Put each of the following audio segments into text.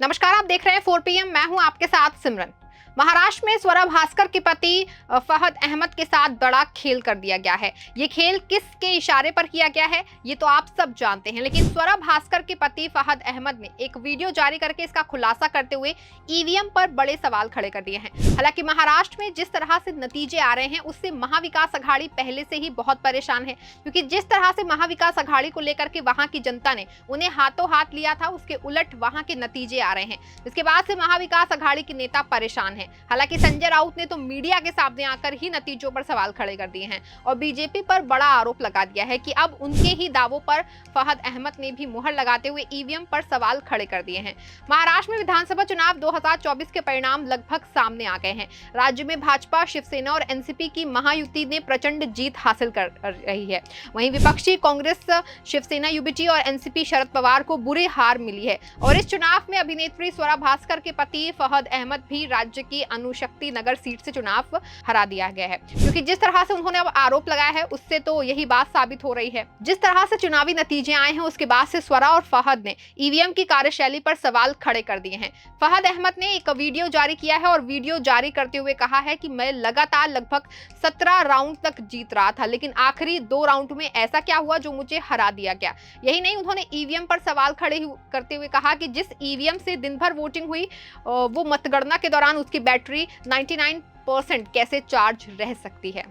नमस्कार, आप देख रहे हैं 4 PM। मैं हूं आपके साथ सिमरन। महाराष्ट्र में स्वरा भास्कर के पति फहद अहमद के साथ बड़ा खेल कर दिया गया है। ये खेल किसके इशारे पर किया गया है ये तो आप सब जानते हैं, लेकिन स्वरा भास्कर के पति फहद अहमद ने एक वीडियो जारी करके इसका खुलासा करते हुए ईवीएम पर बड़े सवाल खड़े कर दिए हैं। हालांकि महाराष्ट्र में जिस तरह से नतीजे आ रहे हैं उससे महाविकास अघाड़ी पहले से ही बहुत परेशान है, क्योंकि जिस तरह से महाविकास अघाड़ी को लेकर के वहां की जनता ने उन्हें हाथों हाथ लिया था, उसके उलट वहां के नतीजे आ रहे हैं। इसके बाद से महाविकास अघाड़ी के नेता परेशान है। हालांकि संजय राउत ने तो मीडिया के सामने आकर ही नतीजों पर सवाल खड़े कर दिए हैं और बीजेपी पर बड़ा आरोप लगा दिया है कि अब उनके ही दावों पर फहद अहमद ने भी मुहर लगाते हुए ईवीएम पर सवाल खड़े कर दिए हैं। महाराष्ट्र में विधानसभा चुनाव 2024 के परिणाम लगभग सामने आ गए हैं। राज्य में भाजपा, शिवसेना और एनसीपी की महायुति ने प्रचंड जीत हासिल कर रही है। वहीं विपक्षी कांग्रेस, शिवसेना, यूबीटी और एनसीपी शरद पवार को बुरी हार मिली है और इस चुनाव में अभिनेत्री स्वरा भास्कर के पति फहद अहमद भी राज्य की अनुशक्ति नगर सीट से चुनाव हरा दिया गया है, क्योंकि जिस तरह से उन्होंने अब आरोप लगाया है उससे तो यही बात साबित हो रही है। जिस तरह से चुनावी नतीजे आए हैं उसके बाद से स्वरा और फहद ने ईवीएम की कार्यशैली पर सवाल खड़े कर दिए हैं। फहद अहमद ने एक वीडियो जारी किया है और वीडियो जारी करते हुए कहा है कि मैं लगातार लगभग 17 राउंड तक जीत रहा था, लेकिन आखिरी 2 राउंड में ऐसा क्या हुआ जो मुझे हरा दिया गया। यही नहीं, उन्होंने ईवीएम पर सवाल खड़े करते हुए कहा कि जिस ईवीएम से दिन भर वोटिंग हुई वो मतगणना के दौरान उसकी बैटरी 99% कैसे चार्ज रह सकती है।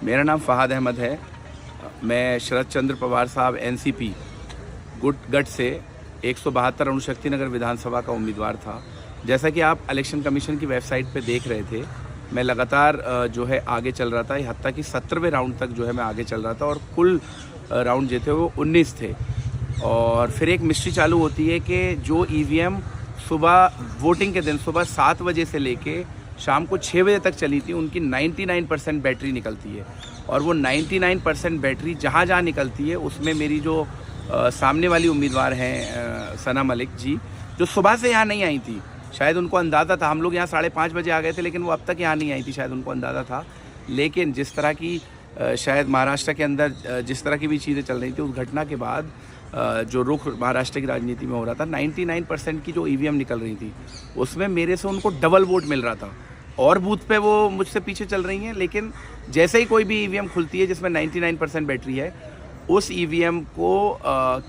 मेरा नाम फहद अहमद है। मैं शरद चंद्र पवार साहब एनसीपी गठ से 172 अनुशक्ति नगर विधानसभा का उम्मीदवार था। जैसा कि आप इलेक्शन कमीशन की वेबसाइट पे देख रहे थे, मैं लगातार जो है आगे चल रहा था। हत्ता कि 17वें राउंड तक जो है मैं आगे चल रहा था और कुल राउंड जो थे वो 19 थे। और फिर एक मिस्ट्री चालू होती है कि जो ईवीएम सुबह वोटिंग के दिन सुबह 7 बजे से लेके शाम को 6 बजे तक चली थी, उनकी 99% बैटरी निकलती है और वो 99% बैटरी जहाँ जहाँ निकलती है उसमें मेरी जो सामने वाली उम्मीदवार हैं सना मलिक जी, जो सुबह से यहाँ नहीं आई थी, शायद उनको अंदाज़ा था। हम लोग यहाँ 5:30 बजे आ गए थे, लेकिन वो अब तक यहाँ नहीं आई थी, शायद उनको अंदाज़ा था। लेकिन जिस तरह की शायद महाराष्ट्र के अंदर जिस तरह की भी चीज़ें चल रही थी, उस घटना के बाद जो रुख महाराष्ट्र की राजनीति में हो रहा था, 99% की जो ईवीएम निकल रही थी उसमें मेरे से उनको डबल वोट मिल रहा था। और बूथ पे वो मुझसे पीछे चल रही हैं, लेकिन जैसे ही कोई भी ईवीएम खुलती है जिसमें 99% बैटरी है, उस ईवीएम को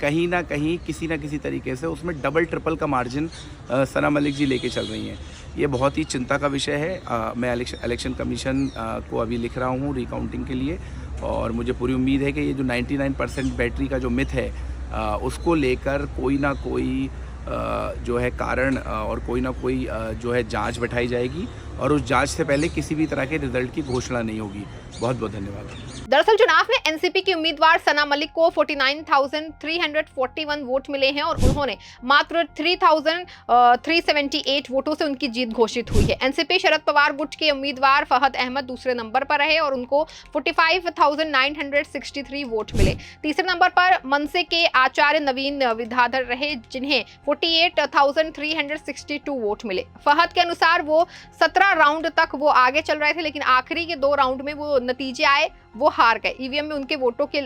कहीं ना कहीं किसी ना किसी तरीके से उसमें डबल ट्रिपल का मार्जिन सना मलिक जी लेके चल रही हैं। ये बहुत ही चिंता का विषय है। मैं इलेक्शन कमीशन को अभी लिख रहा हूँ रिकाउंटिंग के लिए, और मुझे पूरी उम्मीद है कि ये जो 99% बैटरी का जो मिथ है उसको लेकर कोई ना कोई जो है कारण और कोई ना कोई जो है जांच बैठाई जाएगी और उस जांच से पहले किसी भी तरह के रिजल्ट की घोषणा नहीं होगी। बहुत बहुत धन्यवाद। दरअसल चुनाव में एनसीपी की उम्मीदवार सना मलिक को 49,341 वोट मिले हैं और उन्होंने मात्र 3,378 वोटों से उनकी जीत घोषित हुई है। एनसीपी शरद पवार गुट के उम्मीदवार फहद अहमद दूसरे नंबर पर रहे और उनको 45,963 वोट मिले। तीसरे नंबर पर मनसे के आचार्य नवीन विद्याधर रहे, जिन्हें 48,362 वोट मिले। फहद के अनुसार वो 17 राउंड तक वो आगे चल रहे थे, लेकिन आखिरी के 2 राउंड में वो नतीजे आए, वो हार गए। ईवीएम में उनके वोटों के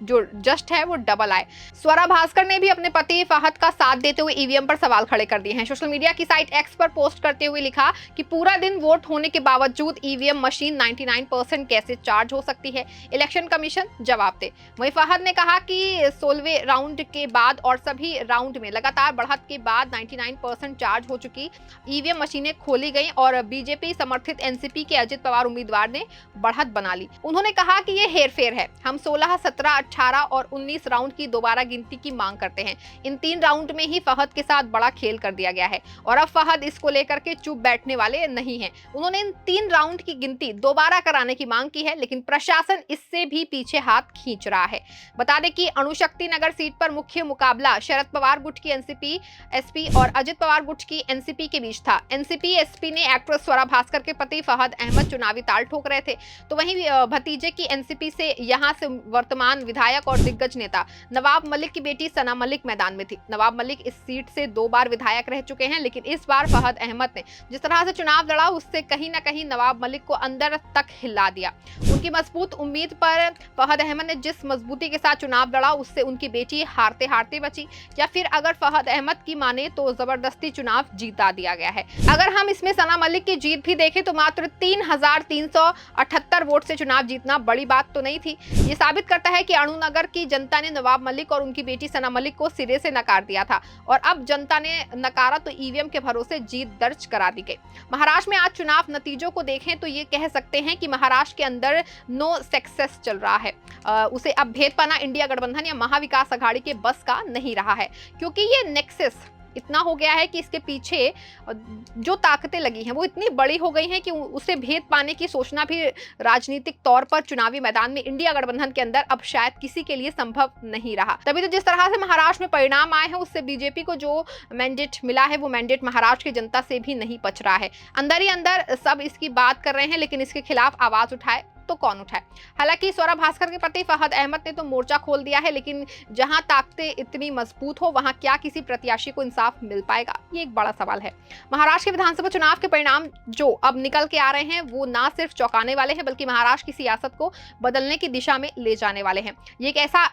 जो जस्ट है वो डबल आए। स्वरा भास्कर ने भी अपने पति फहद का साथ देते हुए ईवीएम पर सवाल खड़े कर दिए हैं। सोशल मीडिया की साइट एक्स पर पोस्ट करते हुए लिखा कि पूरा दिन वोट होने के बावजूद ईवीएम मशीन 99% कैसे चार्ज हो सकती है, इलेक्शन कमीशन जवाब दे। वहीं फहद ने कहा कि 16वें राउंड के बाद और सभी राउंड में लगातार बढ़त के बाद 99% चार्ज हो चुकी ईवीएम मशीनें खोली गई और बीजेपी समर्थित एनसीपी के अजित पवार उम्मीदवार ने बढ़त बना ली। उन्होंने कहा कि ये हेरफेर है। हम 16, 17, 18 और 19 राउंड की दोबारा गिनती की मांग करते हैं। इन 3 राउंड में ही फहद के साथ बड़ा खेल कर दिया गया है और अब फहद इसको लेकर के चुप बैठने वाले नहीं हैं। उन्होंने इन 3 राउंड की गिनती दोबारा कराने की मांग की है, लेकिन प्रशासन इससे भी पीछे हाथ खींच रहा है। बता दें कि अनुशक्ति नगर सीट पर मुख्य मुकाबला शरद पवार गुट की एनसीपी एसपी और अजित पवार गुट की एनसीपी के बीच था। एनसीपी एसपी ने एक्ट्रेस स्वरा भास्कर के पति फहद अहमद चुनावी ताल ठोक रहे थे, तो वहीं भतीजे की एनसीपी से यहां से वर्तमान विधायक और दिग्गज नेता नवाब मलिक की बेटी सना मलिक मैदान में थी। नवाब मलिक इस सीट से 2 बार विधायक रह चुके हैं, लेकिन इस बार फहद अहमद ने जिस तरह से चुनाव लड़ा उससे कहीं ना कहीं नवाब मलिक को अंदर तक हिला दिया। उनकी मजबूत उम्मीद पर फहद अहमद ने जिस मजबूती के साथ चुनाव लड़ा, उससे उनकी बेटी हारते हारते बची, या फिर अगर फहद अहमद की माने तो जबरदस्ती चुनाव जीता दिया गया है। अगर हम इसमें सना मलिक की जीत भी देखें तो मात्र 3,378 वोट से चुनाव जीतना बड़ी बात तो नहीं थी। ये साबित करता है कि अणुनगर की जनता ने नवाब मलिक और उनकी बेटी सना मलिक को सिरे से नकार दिया था, और अब जनता ने नकारा तो ईवीएम के भरोसे जीत दर्ज करा दी गई। महाराष्ट्र में आज चुनाव नतीजों को देखें तो ये कह सकते हैं कि महाराष्ट्र के अंदर नो सक्सेस चल रहा है। उसे अब भेद पाना इंडिया गठबंधन या महाविकास आघाड़ी के बस का नहीं रहा है, क्योंकि ये नेक्सस इतना हो गया है कि इसके पीछे जो ताकतें लगी हैं वो इतनी बड़ी हो गई हैं कि उसे भेद पाने की सोचना भी राजनीतिक तौर पर चुनावी मैदान में इंडिया गठबंधन के अंदर अब शायद किसी के लिए संभव नहीं रहा। तभी तो जिस तरह से महाराष्ट्र में परिणाम आए हैं, उससे बीजेपी को जो मैंडेट मिला है वो मैंडेट महाराष्ट्र की जनता से भी नहीं पच रहा है। अंदर ही अंदर सब इसकी बात कर रहे हैं, लेकिन इसके खिलाफ आवाज उठाए तो कौन उठाए। हालांकि स्वरा भास्कर के प्रति फहद अहमद ने तो मोर्चा खोल दिया है, लेकिन जहां ताकतें इतनी मजबूत हो वहां क्या किसी प्रत्याशी को इंसाफ मिल पाएगा, ये एक बड़ा सवाल है। महाराष्ट्र के विधानसभा चुनाव के परिणाम जो अब निकल के आ रहे हैं वो ना सिर्फ चौंकाने वाले हैं, बल्कि महाराष्ट्र की सियासत को बदलने की दिशा में ले जाने वाले हैं। ये एक ऐसा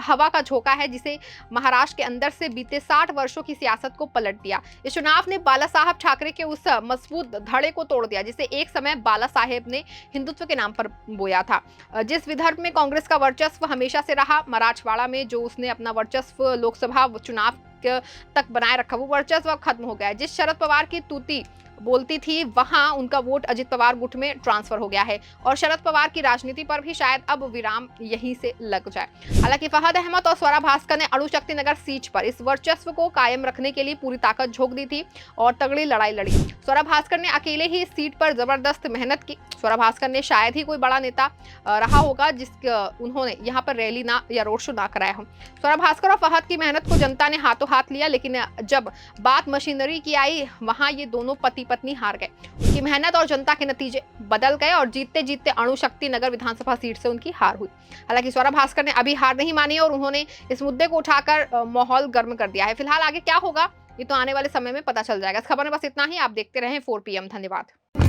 हवा का झोंका है जिसे महाराष्ट्र के अंदर से बीते 60 वर्षों की सियासत को पलट दिया। इस चुनाव ने बाला साहब ठाकरे के उस मजबूत धड़े को तोड़ दिया जिसे एक समय बाला साहेब ने हिंदुत्व के नाम पर बोया था। जिस विदर्भ में कांग्रेस का वर्चस्व हमेशा से रहा, मराठवाड़ा में जो उसने अपना वर्चस्व लोकसभा चुनाव तक बनाए रखा, वो वर्चस्व अब खत्म हो गया है। जिस शरद पवार की तूती बोलती थी वहां उनका वोट अजित पवार गुट में ट्रांसफर हो गया है, और शरद पवार की राजनीति पर भी शायद अब विराम यहीं से लग जाए। हालांकि फहद अहमद और स्वरा भास्कर ने अणुशक्ति नगर सीट पर इस वर्चस्व को कायम रखने के लिए पूरी ताकत झोंक दी थी और तगड़ी लड़ाई लड़ी। स्वरा भास्कर ने अकेले ही इस सीट पर जबरदस्त मेहनत की। स्वरा भास्कर ने शायद ही कोई बड़ा नेता रहा होगा उन्होंने यहाँ पर रैली ना या रोड शो ना कराया हो। स्वरा भास्कर और फहद की मेहनत को जनता ने हाथों हाथ लिया, लेकिन जब बात मशीनरी की आई वहां ये दोनों पति पत्नी हार गए। उनकी मेहनत और जनता के नतीजे बदल गए और जीतते जीतते अणुशक्ति नगर विधानसभा सीट से उनकी हार हुई। हालांकि स्वरा भास्कर ने अभी हार नहीं मानी और उन्होंने इस मुद्दे को उठाकर माहौल गर्म कर दिया है। फिलहाल आगे क्या होगा ये तो आने वाले समय में पता चल जाएगा। इस खबर में बस इतना ही। आप देखते रहें 4 PM। धन्यवाद।